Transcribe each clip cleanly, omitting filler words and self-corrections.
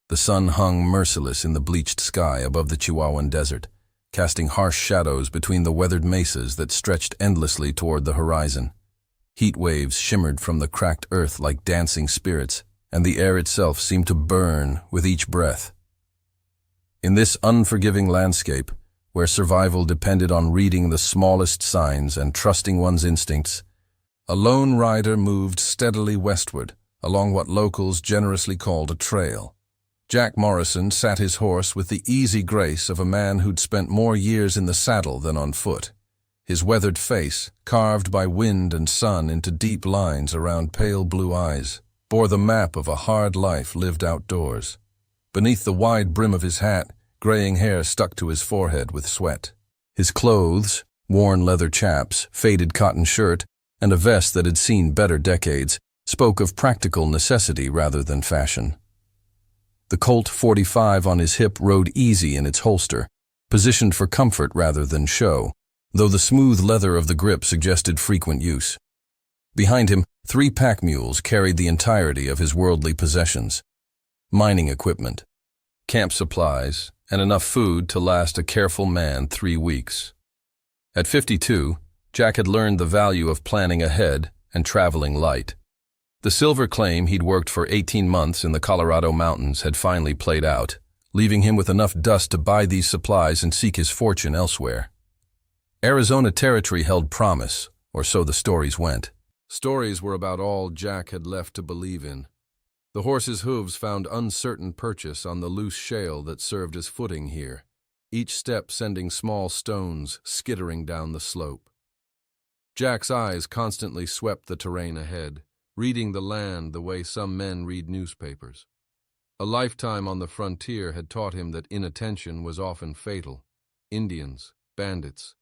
The sun hung merciless in the bleached sky above the Chihuahuan desert, casting harsh shadows between the weathered mesas that stretched endlessly toward the horizon. Heat waves shimmered from the cracked earth like dancing spirits, and the air itself seemed to burn with each breath. In this unforgiving landscape, where survival depended on reading the smallest signs and trusting one's instincts, a lone rider moved steadily westward along what locals generously called a trail. Jack Morrison sat his horse with the easy grace of a man who'd spent more years in the saddle than on foot. His weathered face, carved by wind and sun into deep lines around pale blue eyes, bore the map of a hard life lived outdoors. Beneath the wide brim of his hat, graying hair stuck to his forehead with sweat. His clothes, worn leather chaps, faded cotton shirt, and a vest that had seen better decades, spoke of practical necessity rather than fashion. The Colt .45 on his hip rode easy in its holster, positioned for comfort rather than show, though the smooth leather of the grip suggested frequent use. Behind him, 3 pack mules carried the entirety of his worldly possessions: mining equipment, camp supplies, and enough food to last a careful man 3 weeks. At 52, Jack had learned the value of planning ahead and traveling light. The silver claim he'd worked for 18 months in the Colorado mountains had finally played out, leaving him with enough dust to buy these supplies and seek his fortune elsewhere. Arizona territory held promise, or so the stories went. Stories were about all Jack had left to believe in. The horse's hooves found uncertain purchase on the loose shale that served as footing here, each step sending small stones skittering down the slope. Jack's eyes constantly swept the terrain ahead, reading the land the way some men read newspapers. A lifetime on the frontier had taught him that inattention was often fatal. Indians, bandits,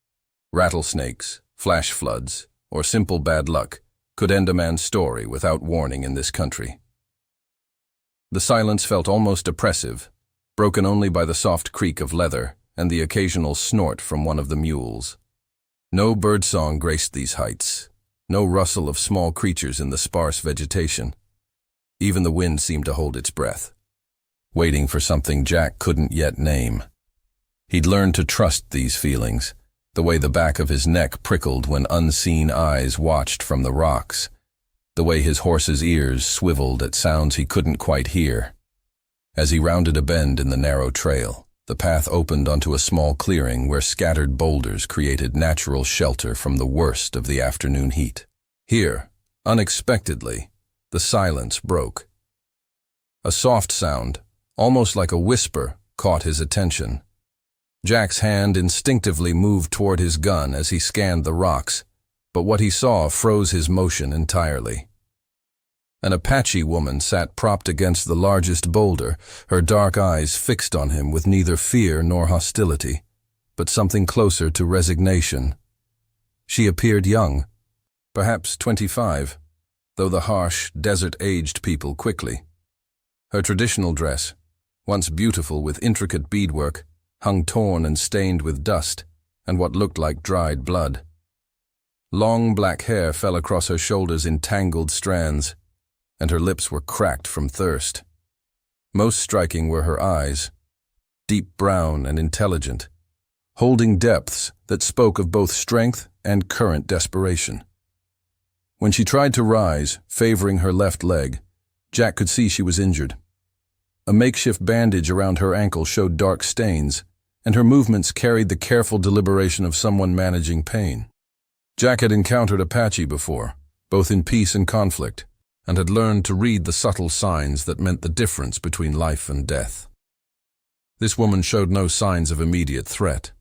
rattlesnakes, flash floods, or simple bad luck could end a man's story without warning in this country. The silence felt almost oppressive, broken only by the soft creak of leather and the occasional snort from one of the mules. No birdsong graced these heights, no rustle of small creatures in the sparse vegetation. Even the wind seemed to hold its breath, waiting for something Jack couldn't yet name. He'd learned to trust these feelings, the way the back of his neck prickled when unseen eyes watched from the rocks, the way his horse's ears swiveled at sounds he couldn't quite hear. As he rounded a bend in the narrow trail, the path opened onto a small clearing where scattered boulders created natural shelter from the worst of the afternoon heat. Here, unexpectedly, the silence broke. A soft sound, almost like a whisper, caught his attention. Jack's hand instinctively moved toward his gun as he scanned the rocks, but what he saw froze his motion entirely. An Apache woman sat propped against the largest boulder, her dark eyes fixed on him with neither fear nor hostility, but something closer to resignation. She appeared young, perhaps 25, though the harsh, desert aged people quickly. Her traditional dress, once beautiful with intricate beadwork, hung torn and stained with dust and what looked like dried blood. Long black hair fell across her shoulders in tangled strands, and her lips were cracked from thirst. Most striking were her eyes, deep brown and intelligent, holding depths that spoke of both strength and current desperation. When she tried to rise, favoring her left leg, Jack could see she was injured. A makeshift bandage around her ankle showed dark stains, and her movements carried the careful deliberation of someone managing pain. Jack had encountered Apache before, both in peace and conflict, and had learned to read the subtle signs that meant the difference between life and death. This woman showed no signs of immediate threat.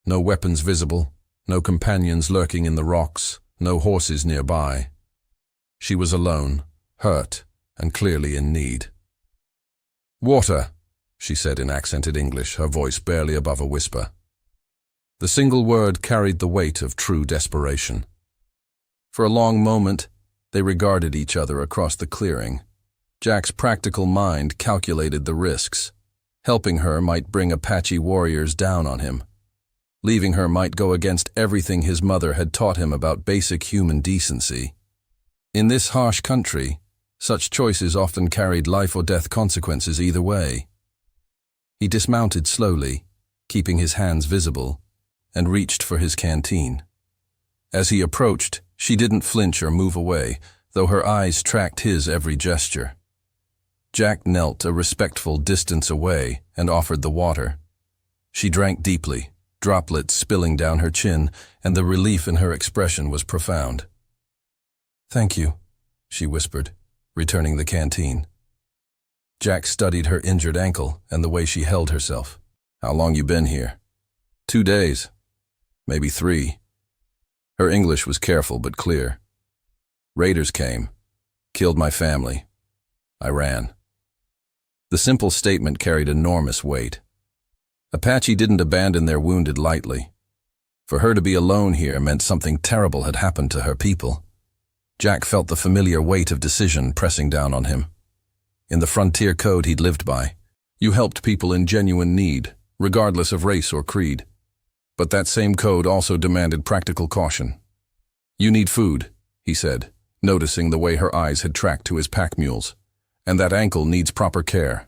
No weapons visible, no companions lurking in the rocks, no horses nearby. She was alone, hurt, and clearly in need. "Water," she said in accented English, her voice barely above a whisper. The single word carried the weight of true desperation. For a long moment, they regarded each other across the clearing. Jack's practical mind calculated the risks. Helping her might bring Apache warriors down on him. Leaving her might go against everything his mother had taught him about basic human decency. In this harsh country, Such choices often carried life-or-death consequences either way. He dismounted slowly, keeping his hands visible, and reached for his canteen. As he approached, she didn't flinch or move away, though her eyes tracked his every gesture. Jack knelt a respectful distance away and offered the water. She drank deeply, droplets spilling down her chin, and the relief in her expression was profound. "Thank you," she whispered, returning the canteen. Jack studied her injured ankle and the way she held herself. "How long you been here?" "2 days. Maybe 3. Her English was careful but clear. "Raiders came, killed my family. I ran." The simple statement carried enormous weight. Apache didn't abandon their wounded lightly. For her to be alone here meant something terrible had happened to her people. Jack felt the familiar weight of decision pressing down on him. In the frontier code he'd lived by, you helped people in genuine need, regardless of race or creed. But that same code also demanded practical caution. "You need food," he said, noticing the way her eyes had tracked to his pack mules. "And that ankle needs proper care."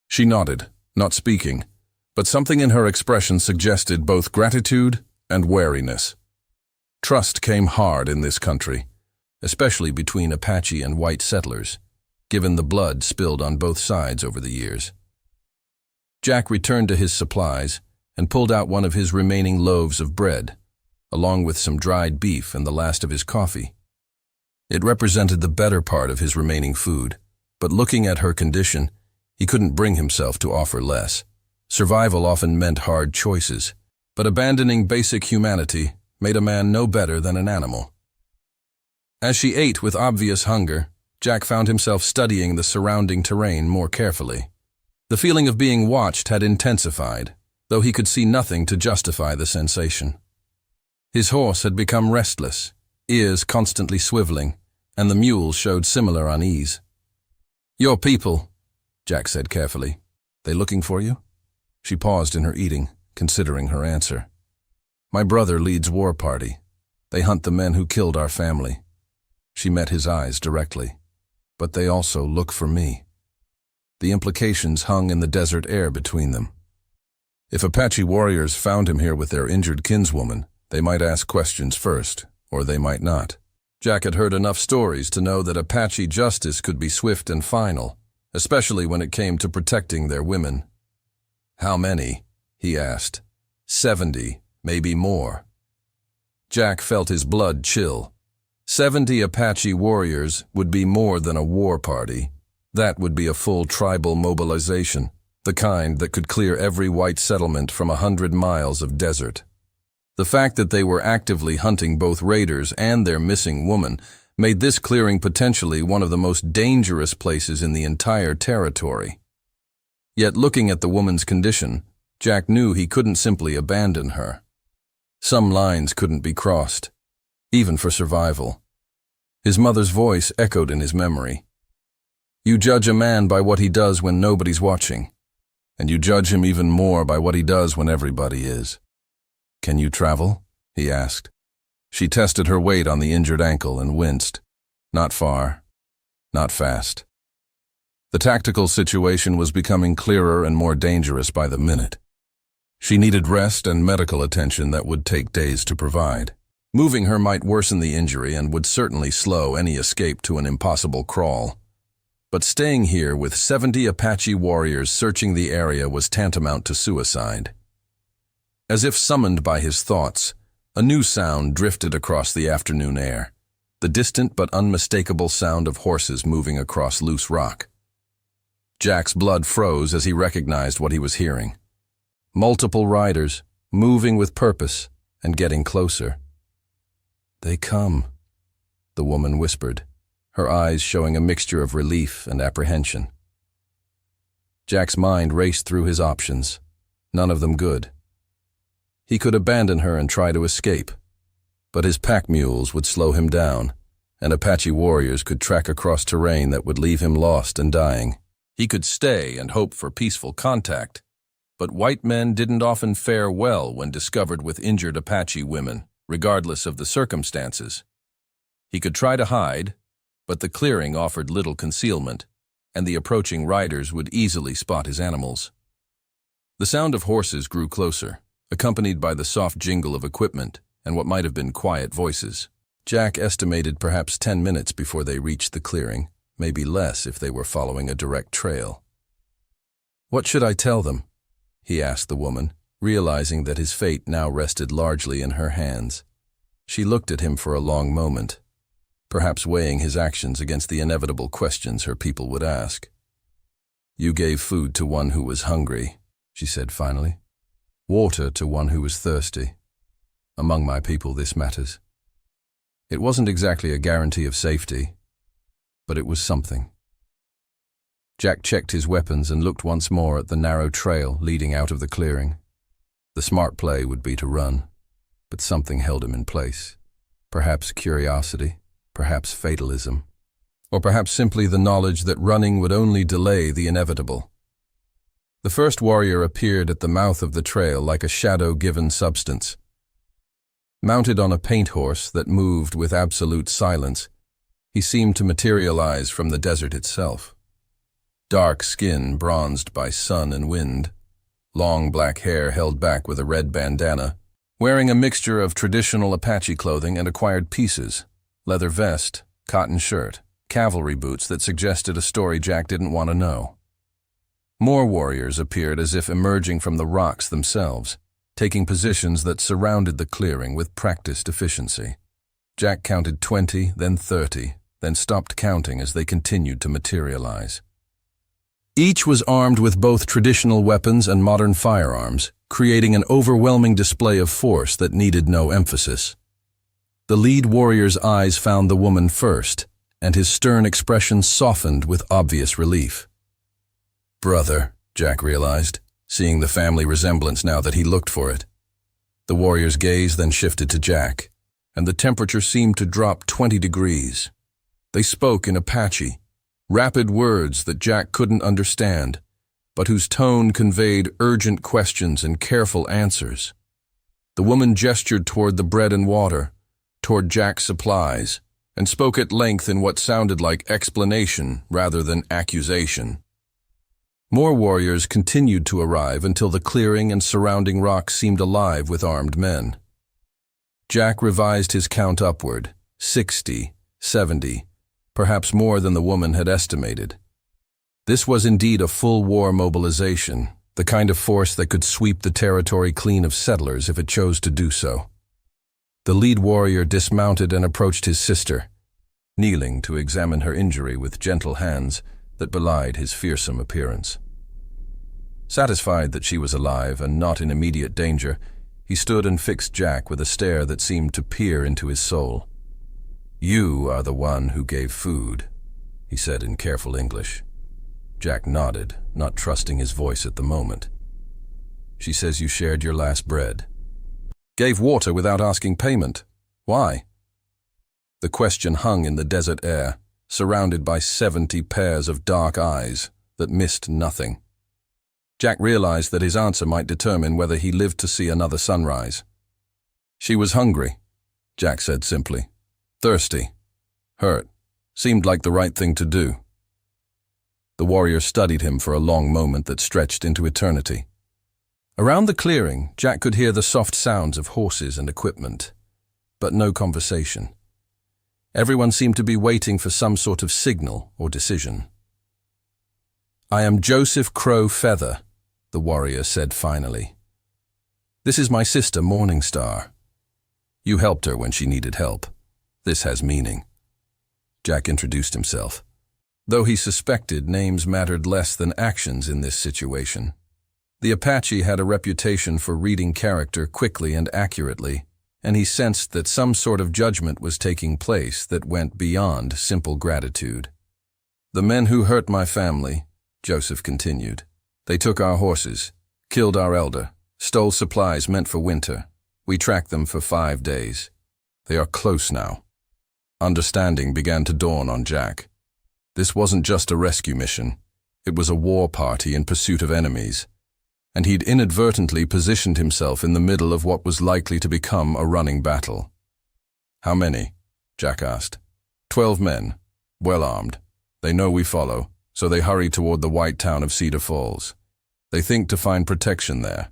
She nodded, not speaking, but something in her expression suggested both gratitude and wariness. Trust came hard in this country, especially between Apache and white settlers, given the blood spilled on both sides over the years. Jack returned to his supplies and pulled out one of his remaining loaves of bread, along with some dried beef and the last of his coffee. It represented the better part of his remaining food, but looking at her condition, he couldn't bring himself to offer less. Survival often meant hard choices, but abandoning basic humanity made a man no better than an animal. As she ate with obvious hunger, Jack found himself studying the surrounding terrain more carefully. The feeling of being watched had intensified, though he could see nothing to justify the sensation. His horse had become restless, ears constantly swiveling, and the mule showed similar unease. "Your people," Jack said carefully. "They looking for you?" She paused in her eating, considering her answer. "My brother leads war party. They hunt the men who killed our family." She met his eyes directly. "But they also look for me." The implications hung in the desert air between them. If Apache warriors found him here with their injured kinswoman, they might ask questions first, or they might not. Jack had heard enough stories to know that Apache justice could be swift and final, especially when it came to protecting their women. "How many?" he asked. 70, maybe more. Jack felt his blood chill. 70 Apache warriors would be more than a war party. That would be a full tribal mobilization, the kind that could clear every white settlement from 100 miles of desert. The fact that they were actively hunting both raiders and their missing woman made this clearing potentially one of the most dangerous places in the entire territory. Yet looking at the woman's condition, Jack knew he couldn't simply abandon her. Some lines couldn't be crossed, even for survival. His mother's voice echoed in his memory. "You judge a man by what he does when nobody's watching, and you judge him even more by what he does when everybody is." "Can you travel?" he asked. She tested her weight on the injured ankle and winced. "Not far, not fast." The tactical situation was becoming clearer and more dangerous by the minute. She needed rest and medical attention that would take days to provide. Moving her might worsen the injury and would certainly slow any escape to an impossible crawl. But staying here with 70 Apache warriors searching the area was tantamount to suicide. As if summoned by his thoughts, a new sound drifted across the afternoon air, the distant but unmistakable sound of horses moving across loose rock. Jack's blood froze as he recognized what he was hearing. Multiple riders, moving with purpose and getting closer. "They come," the woman whispered, her eyes showing a mixture of relief and apprehension. Jack's mind raced through his options, none of them good. He could abandon her and try to escape, but his pack mules would slow him down, and Apache warriors could track across terrain that would leave him lost and dying. He could stay and hope for peaceful contact, but white men didn't often fare well when discovered with injured Apache women, regardless of the circumstances. He could try to hide, but the clearing offered little concealment, and the approaching riders would easily spot his animals. The sound of horses grew closer, accompanied by the soft jingle of equipment and what might have been quiet voices. Jack estimated perhaps 10 minutes before they reached the clearing, maybe less if they were following a direct trail. "What should I tell them?" he asked the woman, realizing that his fate now rested largely in her hands. She looked at him for a long moment, perhaps weighing his actions against the inevitable questions her people would ask. "You gave food to one who was hungry," she said finally. "Water to one who was thirsty. Among my people this matters. It wasn't exactly a guarantee of safety, but it was something." Jack checked his weapons and looked once more at the narrow trail leading out of the clearing. The smart play would be to run, but something held him in place. Perhaps curiosity, perhaps fatalism, or perhaps simply the knowledge that running would only delay the inevitable. The first warrior appeared at the mouth of the trail like a shadow-given substance. Mounted on a paint horse that moved with absolute silence, he seemed to materialize from the desert itself. Dark skin bronzed by sun and wind, long black hair held back with a red bandana, wearing a mixture of traditional Apache clothing and acquired pieces, leather vest, cotton shirt, cavalry boots that suggested a story Jack didn't want to know. More warriors appeared as if emerging from the rocks themselves, taking positions that surrounded the clearing with practiced efficiency. Jack counted 20, then 30, then stopped counting as they continued to materialize. Each was armed with both traditional weapons and modern firearms, creating an overwhelming display of force that needed no emphasis. The lead warrior's eyes found the woman first, and his stern expression softened with obvious relief. "Brother," Jack realized, seeing the family resemblance now that he looked for it. The warrior's gaze then shifted to Jack, and the temperature seemed to drop 20 degrees. They spoke in Apache, rapid words that Jack couldn't understand, but whose tone conveyed urgent questions and careful answers. The woman gestured toward the bread and water, toward Jack's supplies, and spoke at length in what sounded like explanation rather than accusation. More warriors continued to arrive until the clearing and surrounding rocks seemed alive with armed men. Jack revised his count upward, 60, 70, perhaps more than the woman had estimated. This was indeed a full war mobilization, the kind of force that could sweep the territory clean of settlers if it chose to do so. The lead warrior dismounted and approached his sister, kneeling to examine her injury with gentle hands that belied his fearsome appearance. Satisfied that she was alive and not in immediate danger, he stood and fixed Jack with a stare that seemed to peer into his soul. "You are the one who gave food," he said in careful English. Jack nodded, not trusting his voice at the moment. "She says you shared your last bread." "Gave water without asking payment. Why?" The question hung in the desert air, surrounded by 70 pairs of dark eyes that missed nothing. Jack realized that his answer might determine whether he lived to see another sunrise. "She was hungry," Jack said simply. "Thirsty. Hurt. Seemed like the right thing to do." The warrior studied him for a long moment that stretched into eternity. Around the clearing, Jack could hear the soft sounds of horses and equipment, but no conversation. Everyone seemed to be waiting for some sort of signal or decision. "I am Joseph Crow Feather," the warrior said finally. "This is my sister, Morning Star. You helped her when she needed help. This has meaning." Jack introduced himself. Though he suspected names mattered less than actions in this situation. The Apache had a reputation for reading character quickly and accurately, and he sensed that some sort of judgment was taking place that went beyond simple gratitude. "The men who hurt my family," Joseph continued. "They took our horses, killed our elder, stole supplies meant for winter. We tracked them for 5 days. They are close now." Understanding began to dawn on Jack. This wasn't just a rescue mission. It was a war party in pursuit of enemies, and he'd inadvertently positioned himself in the middle of what was likely to become a running battle. "How many?" Jack asked. 12 men. well armed. They know we follow, so they hurry toward the white town of Cedar Falls. They think to find protection there.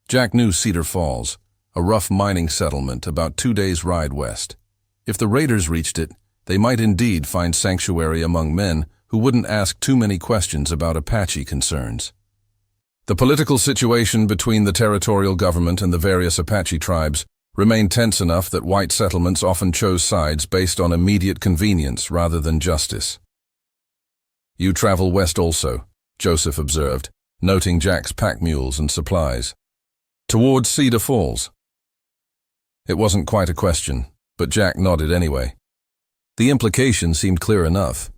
Jack knew Cedar Falls, a rough mining settlement about 2 days' ride west. If the raiders reached it, they might indeed find sanctuary among men who wouldn't ask too many questions about Apache concerns. The political situation between the territorial government and the various Apache tribes remained tense enough that white settlements often chose sides based on immediate convenience rather than justice. "You travel west also," Joseph observed, noting Jack's pack mules and supplies. "Towards Cedar Falls." It wasn't quite a question, but Jack nodded anyway. The implication seemed clear enough.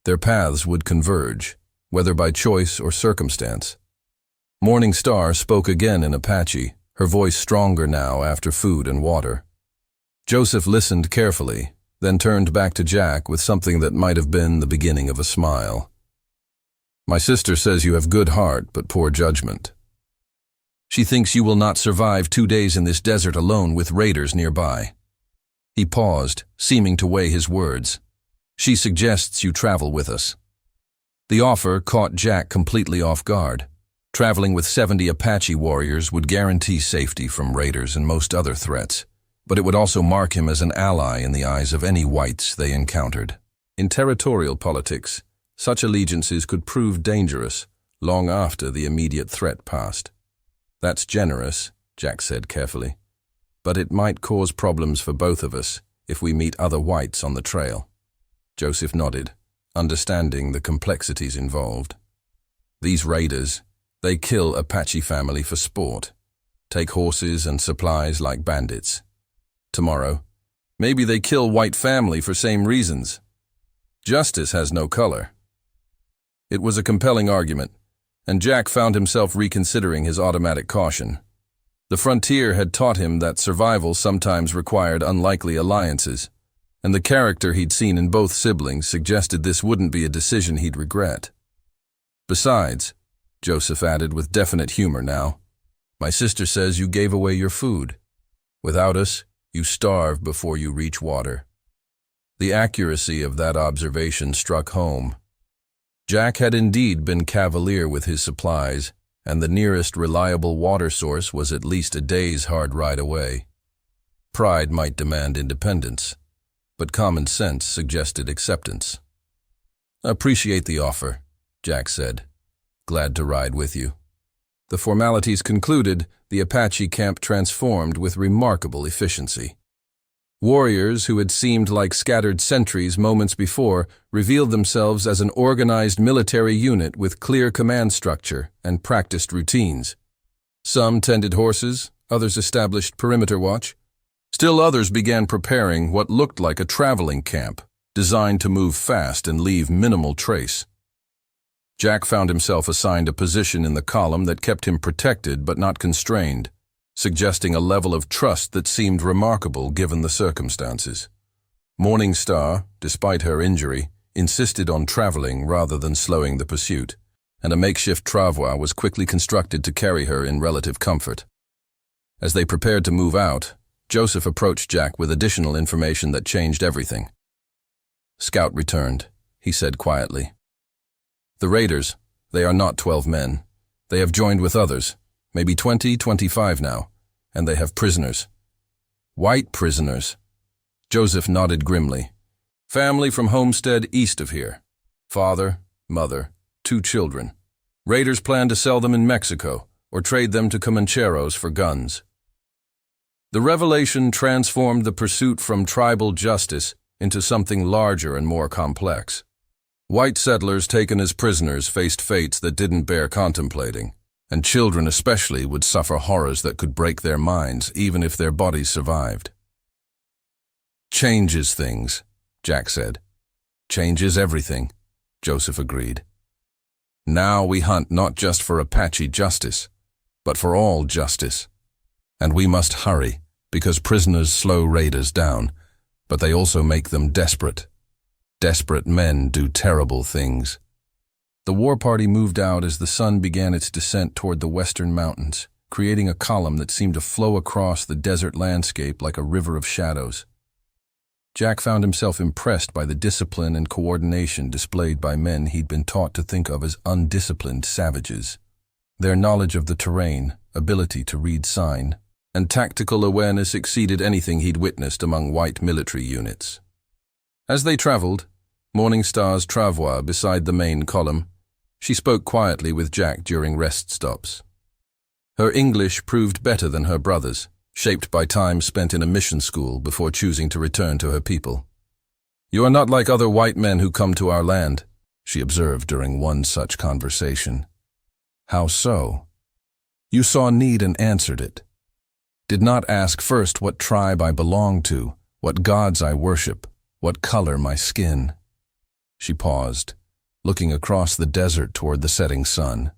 Their paths would converge, whether by choice or circumstance. Morning Star spoke again in Apache, her voice stronger now after food and water. Joseph listened carefully, then turned back to Jack with something that might have been the beginning of a smile. "My sister says you have good heart but poor judgment. She thinks you will not survive 2 days in this desert alone with raiders nearby." He paused, seeming to weigh his words. "She suggests you travel with us." The offer caught Jack completely off guard. Traveling with 70 Apache warriors would guarantee safety from raiders and most other threats, but it would also mark him as an ally in the eyes of any whites they encountered. In territorial politics, such allegiances could prove dangerous long after the immediate threat passed. "That's generous," Jack said carefully, "but it might cause problems for both of us if we meet other whites on the trail." Joseph nodded, understanding the complexities involved. "These raiders, they kill Apache family for sport, take horses and supplies like bandits. Tomorrow, maybe they kill white family for same reasons. Justice has no color." It was a compelling argument, and Jack found himself reconsidering his automatic caution. The frontier had taught him that survival sometimes required unlikely alliances, and the character he'd seen in both siblings suggested this wouldn't be a decision he'd regret. "Besides," Joseph added with definite humor now, "my sister says you gave away your food. Without us, you starve before you reach water." The accuracy of that observation struck home. Jack had indeed been cavalier with his supplies, and the nearest reliable water source was at least a day's hard ride away. Pride might demand independence, but common sense suggested acceptance. "Appreciate the offer," Jack said. "Glad to ride with you." The formalities concluded, the Apache camp transformed with remarkable efficiency. Warriors who had seemed like scattered sentries moments before revealed themselves as an organized military unit with clear command structure and practiced routines. Some tended horses, others established perimeter watch. Still others began preparing what looked like a traveling camp, designed to move fast and leave minimal trace. Jack found himself assigned a position in the column that kept him protected but not constrained, suggesting a level of trust that seemed remarkable given the circumstances. Morning Star, despite her injury, insisted on traveling rather than slowing the pursuit, and a makeshift travois was quickly constructed to carry her in relative comfort. As they prepared to move out, Joseph approached Jack with additional information that changed everything. "Scout returned," he said quietly. "The raiders, they are not 12 men. They have joined with others, maybe 20, 25 now, and they have prisoners." "White prisoners?" Joseph nodded grimly. "Family from homestead east of here. Father, mother, 2 children. Raiders plan to sell them in Mexico or trade them to Comancheros for guns." The revelation transformed the pursuit from tribal justice into something larger and more complex. White settlers taken as prisoners faced fates that didn't bear contemplating, and children especially would suffer horrors that could break their minds even if their bodies survived. "Changes things," Jack said. "Changes everything," Joseph agreed. "Now we hunt not just for Apache justice, but for all justice. And we must hurry, because prisoners slow raiders down, but they also make them desperate. Desperate men do terrible things." The war party moved out as the sun began its descent toward the western mountains, creating a column that seemed to flow across the desert landscape like a river of shadows. Jack found himself impressed by the discipline and coordination displayed by men he'd been taught to think of as undisciplined savages. Their knowledge of the terrain, ability to read sign, and tactical awareness exceeded anything he'd witnessed among white military units. As they traveled, Morning Star's travois beside the main column, she spoke quietly with Jack during rest stops. Her English proved better than her brother's, shaped by time spent in a mission school before choosing to return to her people. "You are not like other white men who come to our land," she observed during one such conversation. "How so?" "You saw need and answered it. Did not ask first what tribe I belong to, what gods I worship, what color my skin." She paused, looking across the desert toward the setting sun.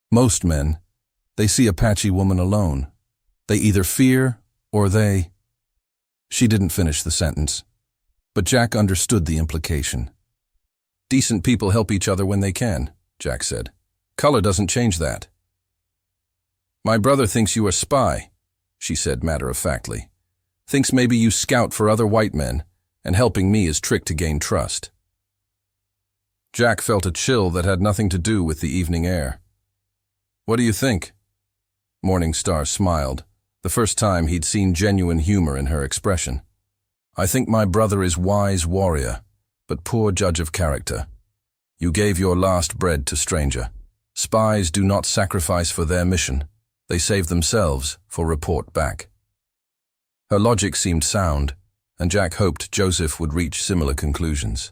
"Most men, they see Apache woman alone. They either fear or they—" She didn't finish the sentence, but Jack understood the implication. "Decent people help each other when they can," Jack said. "Color doesn't change that." "My brother thinks you a spy," she said matter-of-factly. "Thinks maybe you scout for other white men, and helping me is trick to gain trust." Jack felt a chill that had nothing to do with the evening air. "What do you think?" Morning Star smiled, the first time he'd seen genuine humor in her expression. "I think my brother is wise warrior, but poor judge of character. You gave your last bread to stranger. Spies do not sacrifice for their mission. They save themselves for report back." Her logic seemed sound, and Jack hoped Joseph would reach similar conclusions.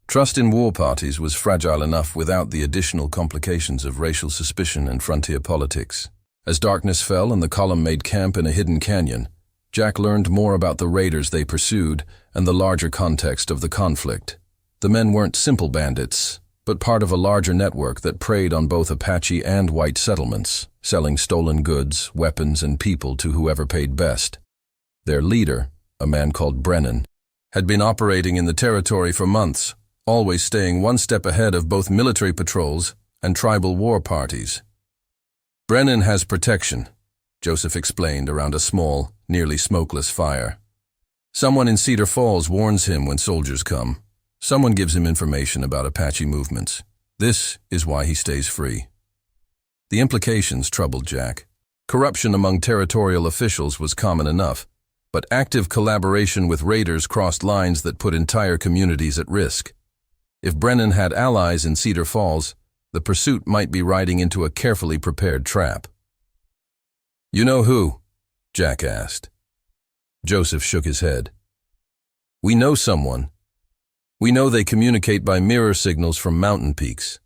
Trust in war parties was fragile enough without the additional complications of racial suspicion and frontier politics. As darkness fell and the column made camp in a hidden canyon, Jack learned more about the raiders they pursued and the larger context of the conflict. The men weren't simple bandits, but part of a larger network that preyed on both Apache and white settlements, selling stolen goods, weapons, and people to whoever paid best. Their leader, a man called Brennan, had been operating in the territory for months, always staying one step ahead of both military patrols and tribal war parties. "Brennan has protection," Joseph explained around a small, nearly smokeless fire. "Someone in Cedar Falls warns him when soldiers come. Someone gives him information about Apache movements. This is why he stays free." The implications troubled Jack. Corruption among territorial officials was common enough, but active collaboration with raiders crossed lines that put entire communities at risk. If Brennan had allies in Cedar Falls, the pursuit might be riding into a carefully prepared trap. "You know who?" Jack asked. Joseph shook his head. "We know someone. We know they communicate by mirror signals from mountain peaks.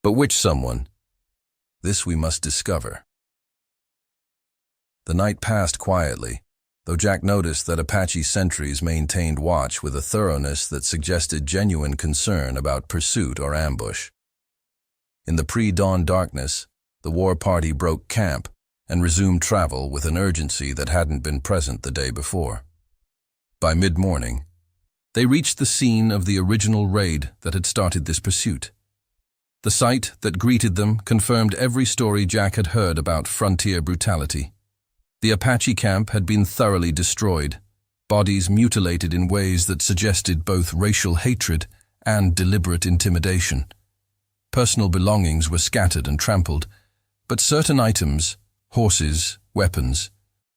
But which someone? This we must discover." The night passed quietly, though Jack noticed that Apache sentries maintained watch with a thoroughness that suggested genuine concern about pursuit or ambush. In the pre-dawn darkness, the war party broke camp and resumed travel with an urgency that hadn't been present the day before. By mid-morning, they reached the scene of the original raid that had started this pursuit. The sight that greeted them confirmed every story Jack had heard about frontier brutality. The Apache camp had been thoroughly destroyed, bodies mutilated in ways that suggested both racial hatred and deliberate intimidation. Personal belongings were scattered and trampled, but certain items, horses, weapons,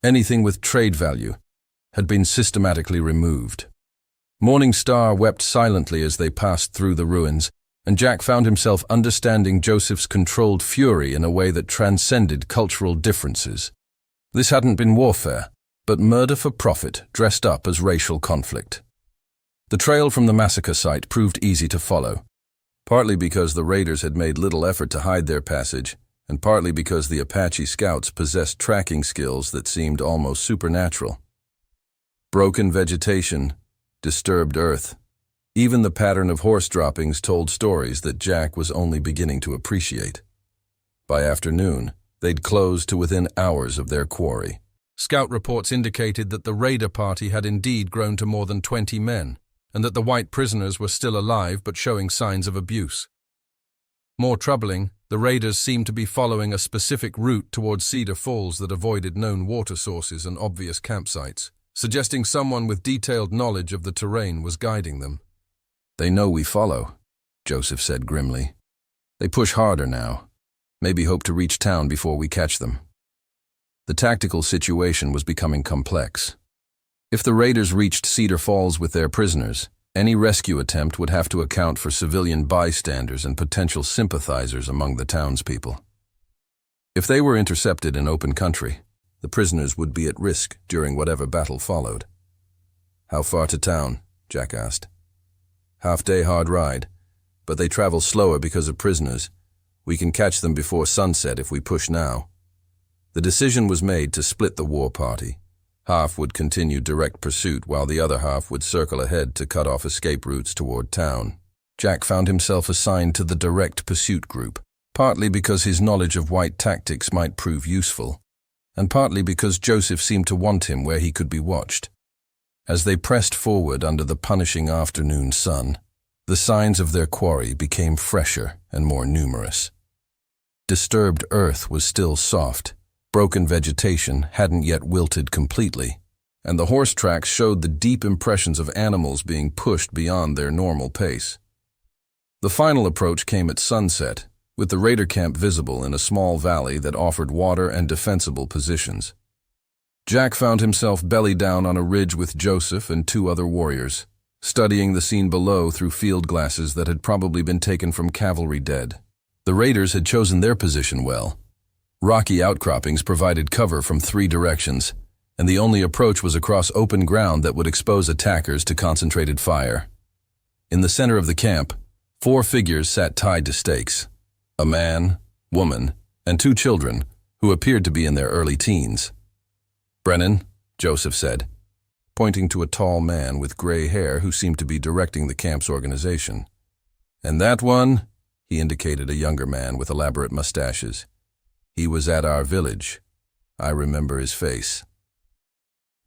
anything with trade value, had been systematically removed. Morning Star wept silently as they passed through the ruins, and Jack found himself understanding Joseph's controlled fury in a way that transcended cultural differences. This hadn't been warfare, but murder for profit dressed up as racial conflict. The trail from the massacre site proved easy to follow, partly because the raiders had made little effort to hide their passage, and partly because the Apache scouts possessed tracking skills that seemed almost supernatural. Broken vegetation, disturbed earth. Even the pattern of horse droppings told stories that Jack was only beginning to appreciate. By afternoon, they'd closed to within hours of their quarry. Scout reports indicated that the raider party had indeed grown to more than 20 men, and that the white prisoners were still alive but showing signs of abuse. More troubling, the raiders seemed to be following a specific route towards Cedar Falls that avoided known water sources and obvious campsites, suggesting someone with detailed knowledge of the terrain was guiding them. "They know we follow," Joseph said grimly. "They push harder now. Maybe hope to reach town before we catch them." The tactical situation was becoming complex. If the raiders reached Cedar Falls with their prisoners, any rescue attempt would have to account for civilian bystanders and potential sympathizers among the townspeople. If they were intercepted in open country, the prisoners would be at risk during whatever battle followed. "How far to town?" Jack asked. "Half-day hard ride, but they travel slower because of prisoners. We can catch them before sunset if we push now." The decision was made to split the war party. Half would continue direct pursuit while the other half would circle ahead to cut off escape routes toward town. Jack found himself assigned to the direct pursuit group, partly because his knowledge of white tactics might prove useful, and partly because Joseph seemed to want him where he could be watched. As they pressed forward under the punishing afternoon sun, the signs of their quarry became fresher and more numerous. Disturbed earth was still soft. Broken vegetation hadn't yet wilted completely, and the horse tracks showed the deep impressions of animals being pushed beyond their normal pace. The final approach came at sunset, with the raider camp visible in a small valley that offered water and defensible positions. Jack found himself belly down on a ridge with Joseph and 2 other warriors, studying the scene below through field glasses that had probably been taken from cavalry dead. The raiders had chosen their position well. Rocky outcroppings provided cover from 3 directions, and the only approach was across open ground that would expose attackers to concentrated fire. In the center of the camp, 4 figures sat tied to stakes: a man, woman, and 2 children who appeared to be in their early teens. "Brennan," Joseph said, pointing to a tall man with gray hair who seemed to be directing the camp's organization. "And that one," he indicated a younger man with elaborate mustaches. "He was at our village. I remember his face."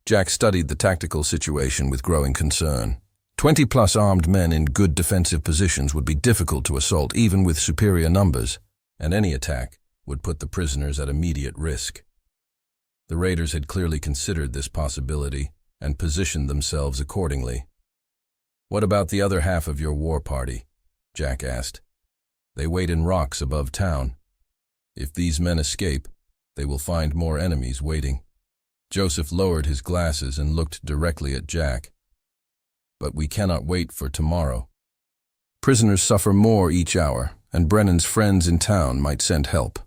Jack studied the tactical situation with growing concern. 20-plus armed men in good defensive positions would be difficult to assault even with superior numbers, and any attack would put the prisoners at immediate risk. The raiders had clearly considered this possibility and positioned themselves accordingly. "What about the other half of your war party?" Jack asked. "They wait in rocks above town. If these men escape, they will find more enemies waiting." Joseph lowered his glasses and looked directly at Jack. "But we cannot wait for tomorrow. Prisoners suffer more each hour, and Brennan's friends in town might send help."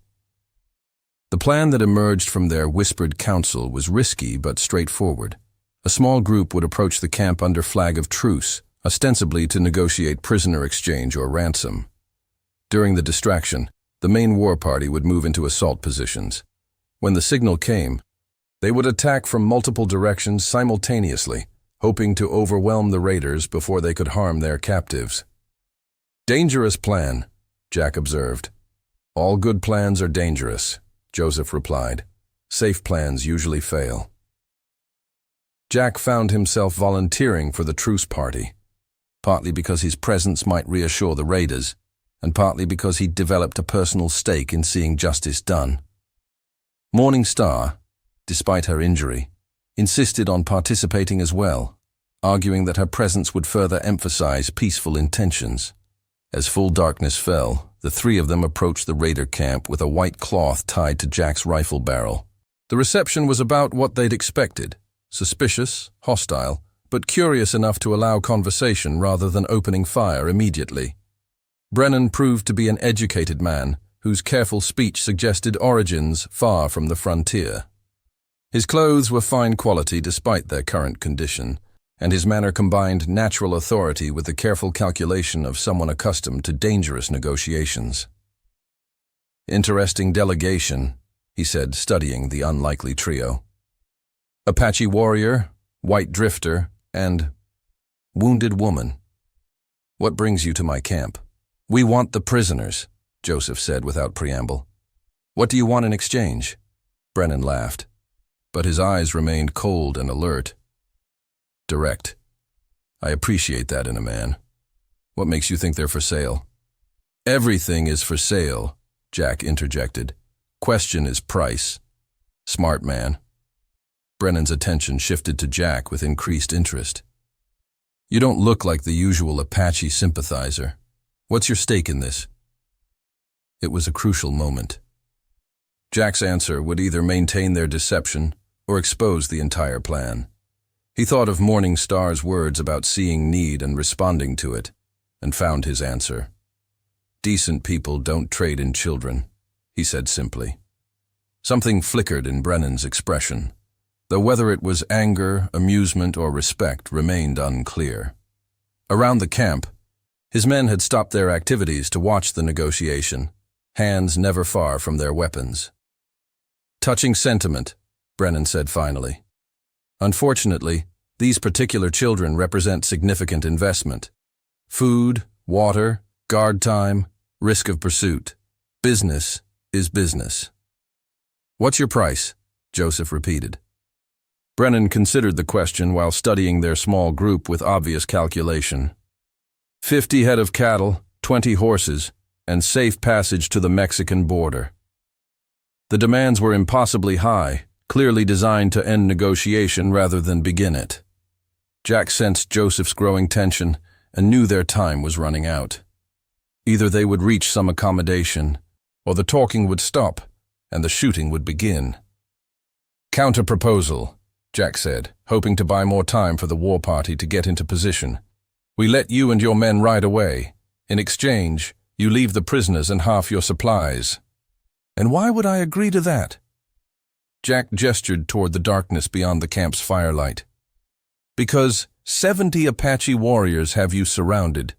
The plan that emerged from their whispered counsel was risky but straightforward. A small group would approach the camp under flag of truce, ostensibly to negotiate prisoner exchange or ransom. During the distraction, the main war party would move into assault positions. When the signal came, they would attack from multiple directions simultaneously, hoping to overwhelm the raiders before they could harm their captives. "Dangerous plan," Jack observed. "All good plans are dangerous," Joseph replied. "Safe plans usually fail." Jack found himself volunteering for the truce party, partly because his presence might reassure the raiders, and partly because he'd developed a personal stake in seeing justice done. Morning Star, despite her injury, insisted on participating as well, arguing that her presence would further emphasize peaceful intentions. As full darkness fell, the 3 of them approached the raider camp with a white cloth tied to Jack's rifle barrel. The reception was about what they'd expected: suspicious, hostile, but curious enough to allow conversation rather than opening fire immediately. Brennan proved to be an educated man whose careful speech suggested origins far from the frontier. His clothes were fine quality despite their current condition, and his manner combined natural authority with the careful calculation of someone accustomed to dangerous negotiations. "Interesting delegation," he said, studying the unlikely trio. "Apache warrior, white drifter, and wounded woman. What brings you to my camp?" "We want the prisoners," Joseph said without preamble. "What do you want in exchange?" Brennan laughed, but his eyes remained cold and alert. "Direct. I appreciate that in a man. What makes you think they're for sale?" "Everything is for sale," Jack interjected. "Question is price." "Smart man." Brennan's attention shifted to Jack with increased interest. "You don't look like the usual Apache sympathizer. What's your stake in this?" It was a crucial moment. Jack's answer would either maintain their deception or expose the entire plan. He thought of Morning Star's words about seeing need and responding to it, and found his answer. "Decent people don't trade in children," he said simply. Something flickered in Brennan's expression, though whether it was anger, amusement, or respect remained unclear. Around the camp, his men had stopped their activities to watch the negotiation, hands never far from their weapons. "Touching sentiment," Brennan said finally. "Unfortunately, these particular children represent significant investment. Food, water, guard time, risk of pursuit. Business is business." "What's your price?" Joseph repeated. Brennan considered the question while studying their small group with obvious calculation. 50 head of cattle, 20 horses, and safe passage to the Mexican border. The demands were impossibly high, clearly designed to end negotiation rather than begin it. Jack sensed Joseph's growing tension and knew their time was running out. Either they would reach some accommodation, or the talking would stop and the shooting would begin. "Counter-proposal," Jack said, hoping to buy more time for the war party to get into position. "We let you and your men ride away. In exchange, you leave the prisoners and half your supplies." "And why would I agree to that?" Jack gestured toward the darkness beyond the camp's firelight. "Because 70 Apache warriors have you surrounded,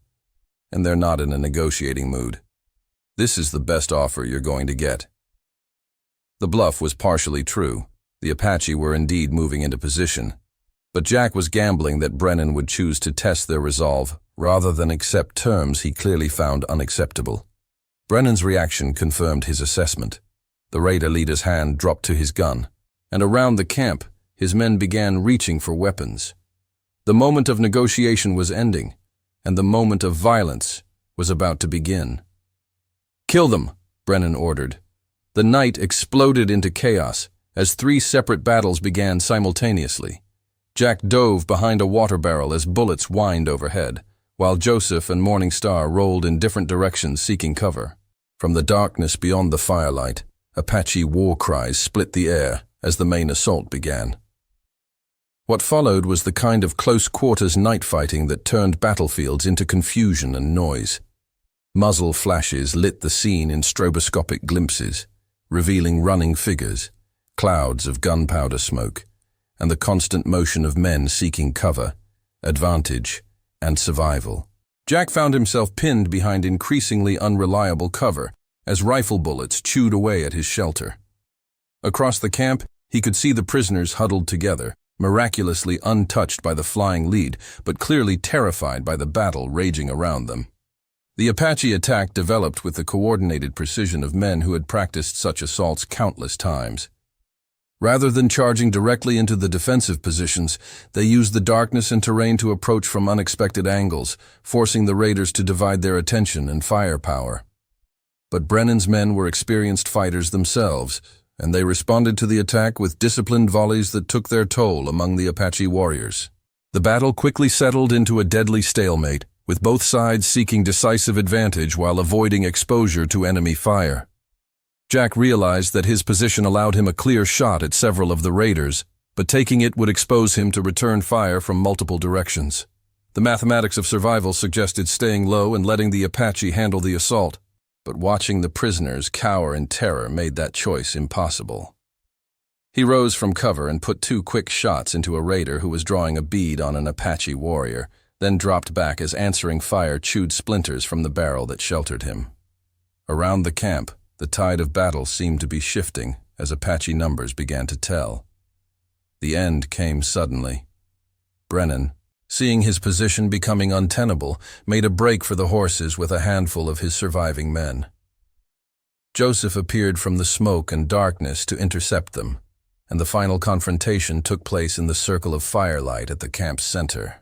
and they're not in a negotiating mood. This is the best offer you're going to get." The bluff was partially true. The Apache were indeed moving into position, but Jack was gambling that Brennan would choose to test their resolve rather than accept terms he clearly found unacceptable. Brennan's reaction confirmed his assessment. The raider leader's hand dropped to his gun, and around the camp, his men began reaching for weapons. The moment of negotiation was ending, and the moment of violence was about to begin. "Kill them," Brennan ordered. The night exploded into chaos as 3 separate battles began simultaneously. Jack dove behind a water barrel as bullets whined overhead, while Joseph and Morning Star rolled in different directions seeking cover. From the darkness beyond the firelight, Apache war cries split the air as the main assault began. What followed was the kind of close-quarters night fighting that turned battlefields into confusion and noise. Muzzle flashes lit the scene in stroboscopic glimpses, revealing running figures, clouds of gunpowder smoke, and the constant motion of men seeking cover, advantage, and survival. Jack found himself pinned behind increasingly unreliable cover as rifle bullets chewed away at his shelter. Across the camp, he could see the prisoners huddled together, miraculously untouched by the flying lead, but clearly terrified by the battle raging around them. The Apache attack developed with the coordinated precision of men who had practiced such assaults countless times. Rather than charging directly into the defensive positions, they used the darkness and terrain to approach from unexpected angles, forcing the raiders to divide their attention and firepower. But Brennan's men were experienced fighters themselves, and they responded to the attack with disciplined volleys that took their toll among the Apache warriors. The battle quickly settled into a deadly stalemate, with both sides seeking decisive advantage while avoiding exposure to enemy fire. Jack realized that his position allowed him a clear shot at several of the raiders, but taking it would expose him to return fire from multiple directions. The mathematics of survival suggested staying low and letting the Apache handle the assault, but watching the prisoners cower in terror made that choice impossible. He rose from cover and put 2 quick shots into a raider who was drawing a bead on an Apache warrior, then dropped back as answering fire chewed splinters from the barrel that sheltered him. Around the camp, the tide of battle seemed to be shifting as Apache numbers began to tell. The end came suddenly. Brennan, seeing his position becoming untenable, made a break for the horses with a handful of his surviving men. Joseph appeared from the smoke and darkness to intercept them, and the final confrontation took place in the circle of firelight at the camp's center.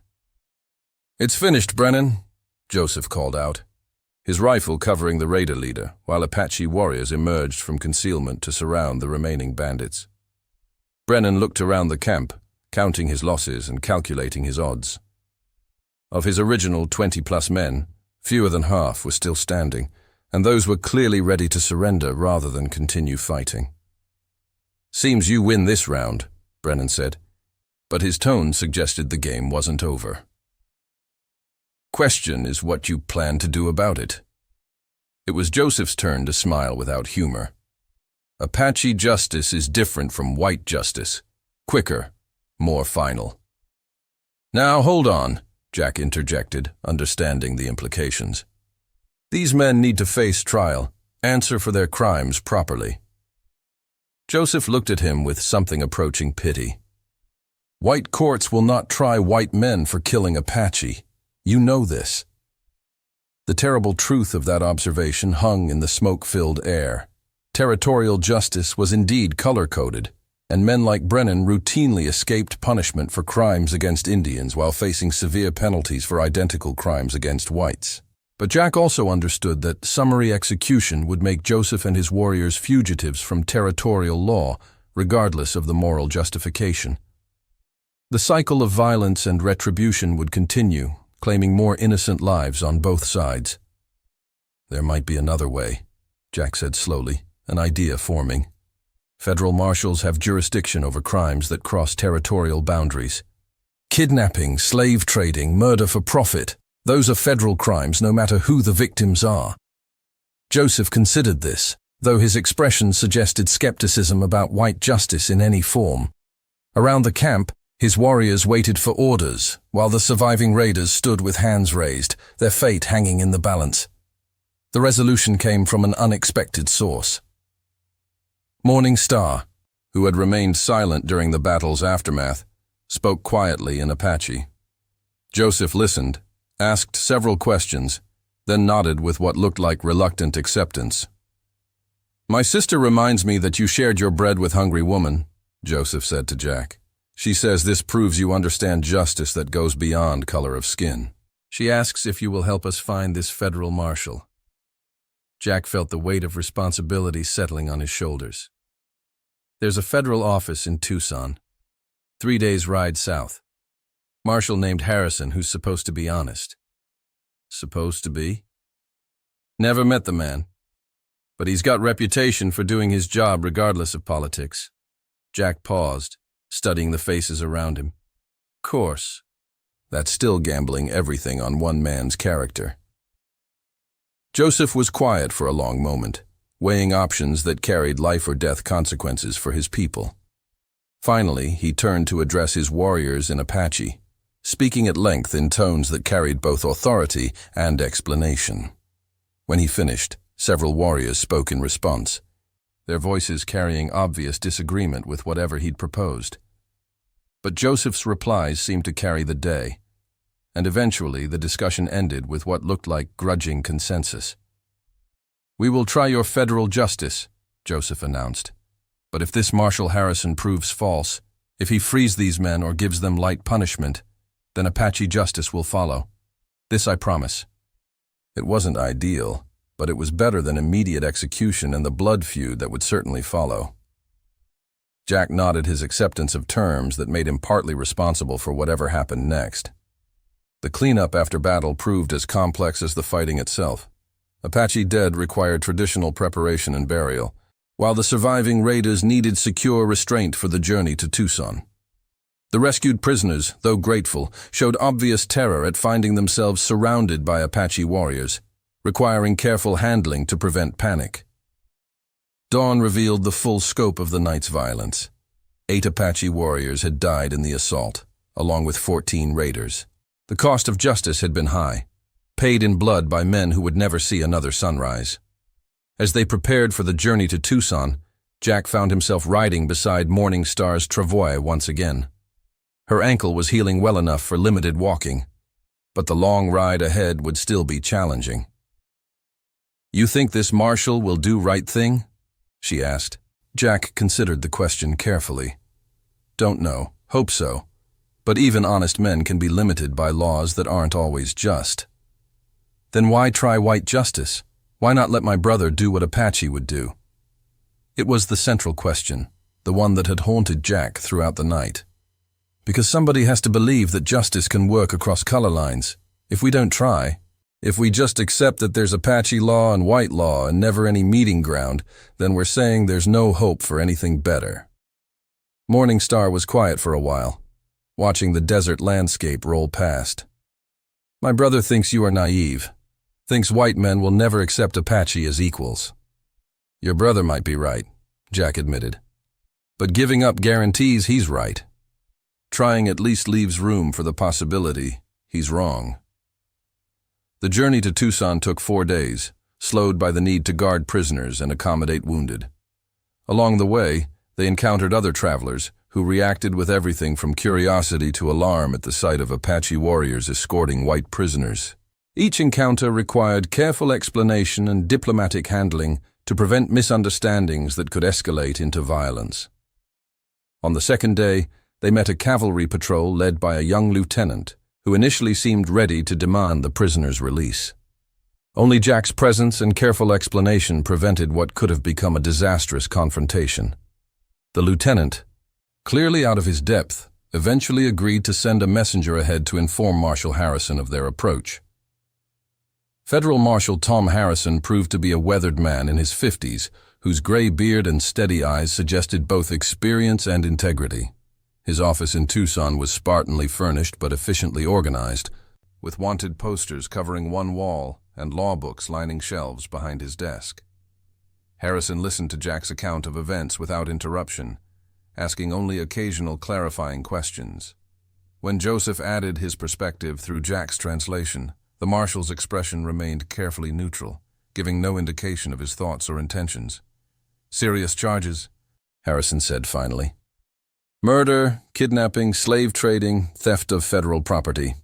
"It's finished, Brennan," Joseph called out, his rifle covering the raider leader, while Apache warriors emerged from concealment to surround the remaining bandits. Brennan looked around the camp, counting his losses and calculating his odds. Of his original 20-plus men, fewer than half were still standing, and those were clearly ready to surrender rather than continue fighting. "Seems you win this round," Brennan said, but his tone suggested the game wasn't over. "Question is what you plan to do about it." It was Joseph's turn to smile without humor. "Apache justice is different from white justice. Quicker, more final." "Now hold on," Jack interjected, understanding the implications. "These men need to face trial, answer for their crimes properly." Joseph looked at him with something approaching pity. "White courts will not try white men for killing Apache. You know this." The terrible truth of that observation hung in the smoke-filled air. Territorial justice was indeed color-coded, and men like Brennan routinely escaped punishment for crimes against Indians while facing severe penalties for identical crimes against whites. But Jack also understood that summary execution would make Joseph and his warriors fugitives from territorial law, regardless of the moral justification. The cycle of violence and retribution would continue, claiming more innocent lives on both sides. "There might be another way," Jack said slowly, an idea forming. "Federal marshals have jurisdiction over crimes that cross territorial boundaries. Kidnapping, slave trading, murder for profit, those are federal crimes no matter who the victims are." Joseph considered this, though his expression suggested skepticism about white justice in any form. Around the camp, his warriors waited for orders, while the surviving raiders stood with hands raised, their fate hanging in the balance. The resolution came from an unexpected source. Morning Star, who had remained silent during the battle's aftermath, spoke quietly in Apache. Joseph listened, asked several questions, then nodded with what looked like reluctant acceptance. "My sister reminds me that you shared your bread with hungry woman," Joseph said to Jack. "She says this proves you understand justice that goes beyond color of skin. She asks if you will help us find this federal marshal." Jack felt the weight of responsibility settling on his shoulders. "There's a federal office in Tucson, 3 days' ride south. Marshal named Harrison who's supposed to be honest." "Supposed to be?" "Never met the man, but he's got reputation for doing his job regardless of politics." Jack paused, studying the faces around him. "Course. That's still gambling everything on one man's character." Joseph was quiet for a long moment, weighing options that carried life-or-death consequences for his people. Finally, he turned to address his warriors in Apache, speaking at length in tones that carried both authority and explanation. When he finished, several warriors spoke in response, their voices carrying obvious disagreement with whatever he'd proposed. But Joseph's replies seemed to carry the day, and eventually the discussion ended with what looked like grudging consensus. "We will try your federal justice," Joseph announced. "But if this Marshal Harrison proves false, if he frees these men or gives them light punishment, then Apache justice will follow. This I promise." It wasn't ideal, but it was better than immediate execution and the blood feud that would certainly follow. Jack nodded his acceptance of terms that made him partly responsible for whatever happened next. The cleanup after battle proved as complex as the fighting itself. Apache dead required traditional preparation and burial, while the surviving raiders needed secure restraint for the journey to Tucson. The rescued prisoners, though grateful, showed obvious terror at finding themselves surrounded by Apache warriors, requiring careful handling to prevent panic. Dawn revealed the full scope of the night's violence. 8 Apache warriors had died in the assault, along with 14 raiders. The cost of justice had been high, paid in blood by men who would never see another sunrise. As they prepared for the journey to Tucson, Jack found himself riding beside Morning Star's travois once again. Her ankle was healing well enough for limited walking, but the long ride ahead would still be challenging. "You think this marshal will do right thing?" she asked. Jack considered the question carefully. "Don't know. Hope so. But even honest men can be limited by laws that aren't always just." "Then why try white justice? Why not let my brother do what Apache would do?" It was the central question, the one that had haunted Jack throughout the night. Because somebody has to believe that justice can work across color lines. If we don't try, if we just accept that there's Apache law and white law and never any meeting ground, then we're saying there's no hope for anything better. Morning Star was quiet for a while, watching the desert landscape roll past. My brother thinks you are naive, thinks white men will never accept Apache as equals. Your brother might be right, Jack admitted. But giving up guarantees he's right. Trying at least leaves room for the possibility he's wrong. The journey to Tucson took 4 days, slowed by the need to guard prisoners and accommodate wounded. Along the way, they encountered other travelers who reacted with everything from curiosity to alarm at the sight of Apache warriors escorting white prisoners. Each encounter required careful explanation and diplomatic handling to prevent misunderstandings that could escalate into violence. On the second day, they met a cavalry patrol led by a young lieutenant who initially seemed ready to demand the prisoner's release. Only Jack's presence and careful explanation prevented what could have become a disastrous confrontation. The lieutenant, clearly out of his depth, eventually agreed to send a messenger ahead to inform Marshal Harrison of their approach. Federal Marshal Tom Harrison proved to be a weathered man in his 50s, whose gray beard and steady eyes suggested both experience and integrity. His office in Tucson was spartanly furnished but efficiently organized, with wanted posters covering one wall and law books lining shelves behind his desk. Harrison listened to Jack's account of events without interruption, asking only occasional clarifying questions. When Joseph added his perspective through Jack's translation, the marshal's expression remained carefully neutral, giving no indication of his thoughts or intentions. "Serious charges," Harrison said finally. "Murder, kidnapping, slave trading, theft of federal property.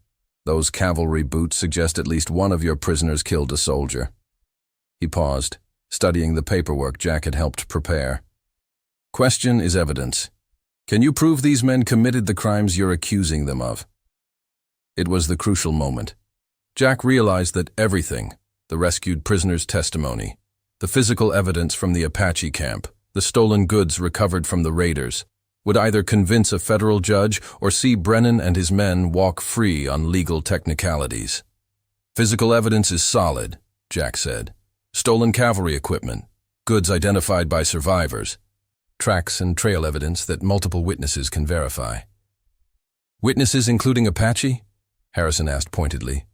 Those cavalry boots suggest at least one of your prisoners killed a soldier." He paused, studying the paperwork Jack had helped prepare. "Question is evidence. Can you prove these men committed the crimes you're accusing them of?" It was the crucial moment. Jack realized that everything, the rescued prisoner's testimony, the physical evidence from the Apache camp, the stolen goods recovered from the raiders, would either convince a federal judge or see Brennan and his men walk free on legal technicalities. "Physical evidence is solid," Jack said. "Stolen cavalry equipment, goods identified by survivors, tracks and trail evidence that multiple witnesses can verify." "Witnesses including Apache?" Harrison asked pointedly.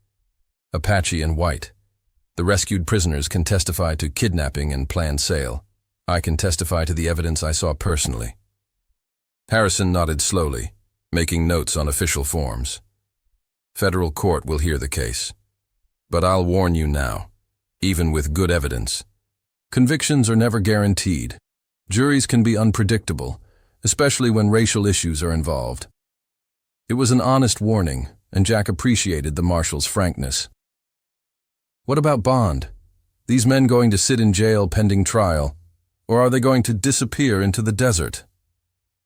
"Apache and White. The rescued prisoners can testify to kidnapping and planned sale. I can testify to the evidence I saw personally." Harrison nodded slowly, making notes on official forms. "Federal court will hear the case. But I'll warn you now, even with good evidence, convictions are never guaranteed. Juries can be unpredictable, especially when racial issues are involved." It was an honest warning, and Jack appreciated the marshal's frankness. "What about bond? These men going to sit in jail pending trial, or are they going to disappear into the desert?"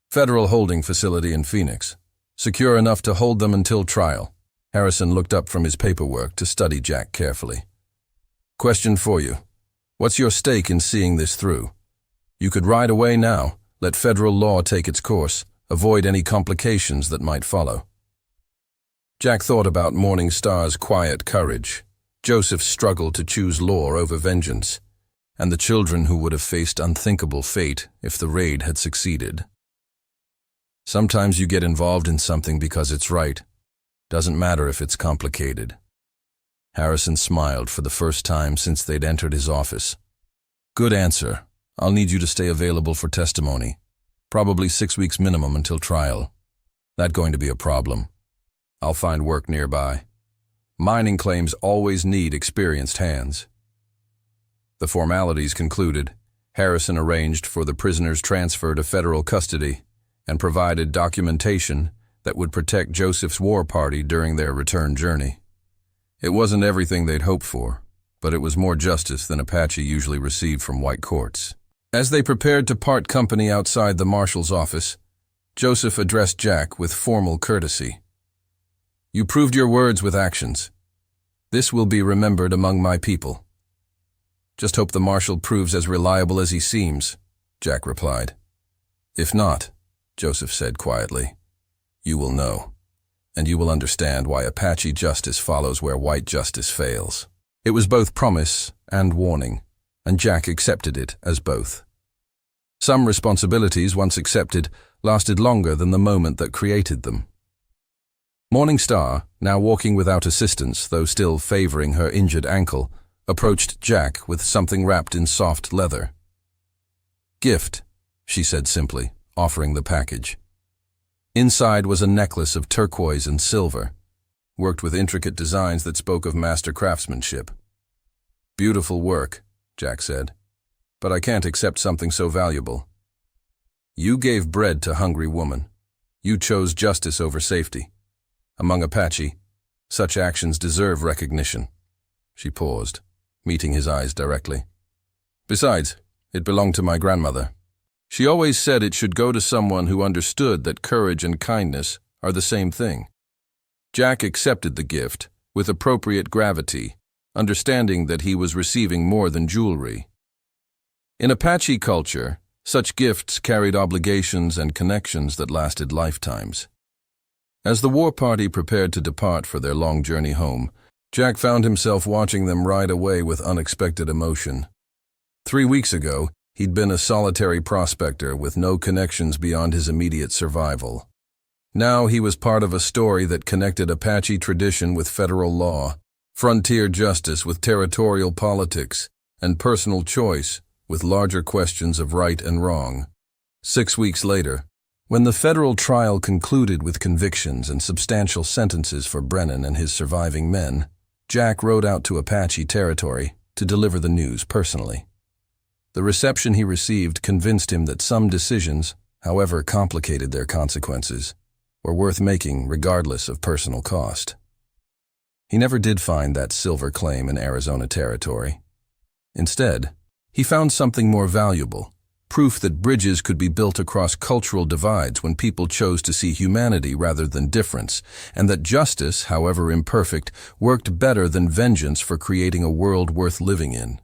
"Federal holding facility in Phoenix. Secure enough to hold them until trial." Harrison looked up from his paperwork to study Jack carefully. "Question for you. What's your stake in seeing this through? You could ride away now, let federal law take its course, avoid any complications that might follow." Jack thought about Morning Star's quiet courage, Joseph's struggle to choose law over vengeance, and the children who would have faced unthinkable fate if the raid had succeeded. Sometimes you get involved in something because it's right. Doesn't matter if it's complicated. Harrison smiled for the first time since they'd entered his office. "Good answer. I'll need you to stay available for testimony. Probably 6 weeks minimum until trial. That going to be a problem. I'll find work nearby. Mining claims always need experienced hands." The formalities concluded, Harrison arranged for the prisoner's transfer to federal custody and provided documentation that would protect Joseph's war party during their return journey. It wasn't everything they'd hoped for, but it was more justice than Apache usually received from white courts. As they prepared to part company outside the marshal's office, Joseph addressed Jack with formal courtesy. "You proved your words with actions. This will be remembered among my people." "Just hope the marshal proves as reliable as he seems," Jack replied. If not, Joseph said quietly, you will know, and you will understand why Apache justice follows where white justice fails. It was both promise and warning, and Jack accepted it as both. Some responsibilities, once accepted, lasted longer than the moment that created them. Morning Star, now walking without assistance, though still favoring her injured ankle, approached Jack with something wrapped in soft leather. Gift, she said simply, offering the package. Inside was a necklace of turquoise and silver, worked with intricate designs that spoke of master craftsmanship. Beautiful work, Jack said, but I can't accept something so valuable. You gave bread to hungry woman. You chose justice over safety. Among Apache, such actions deserve recognition. She paused, meeting his eyes directly. Besides, it belonged to my grandmother. She always said it should go to someone who understood that courage and kindness are the same thing. Jack accepted the gift with appropriate gravity, understanding that he was receiving more than jewelry. In Apache culture, such gifts carried obligations and connections that lasted lifetimes. As the war party prepared to depart for their long journey home, Jack found himself watching them ride away with unexpected emotion. 3 weeks ago, he'd been a solitary prospector with no connections beyond his immediate survival. Now he was part of a story that connected Apache tradition with federal law, frontier justice with territorial politics, and personal choice with larger questions of right and wrong. 6 weeks later, when the federal trial concluded with convictions and substantial sentences for Brennan and his surviving men, Jack rode out to Apache territory to deliver the news personally. The reception he received convinced him that some decisions, however complicated their consequences, were worth making regardless of personal cost. He never did find that silver claim in Arizona territory. Instead, he found something more valuable, proof that bridges could be built across cultural divides when people chose to see humanity rather than difference, and that justice, however imperfect, worked better than vengeance for creating a world worth living in.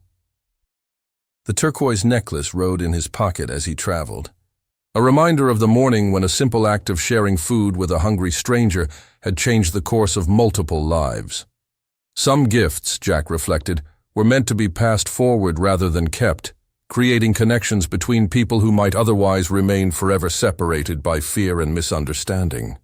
The turquoise necklace rode in his pocket as he traveled, a reminder of the morning when a simple act of sharing food with a hungry stranger had changed the course of multiple lives. Some gifts, Jack reflected, were meant to be passed forward rather than kept, creating connections between people who might otherwise remain forever separated by fear and misunderstanding.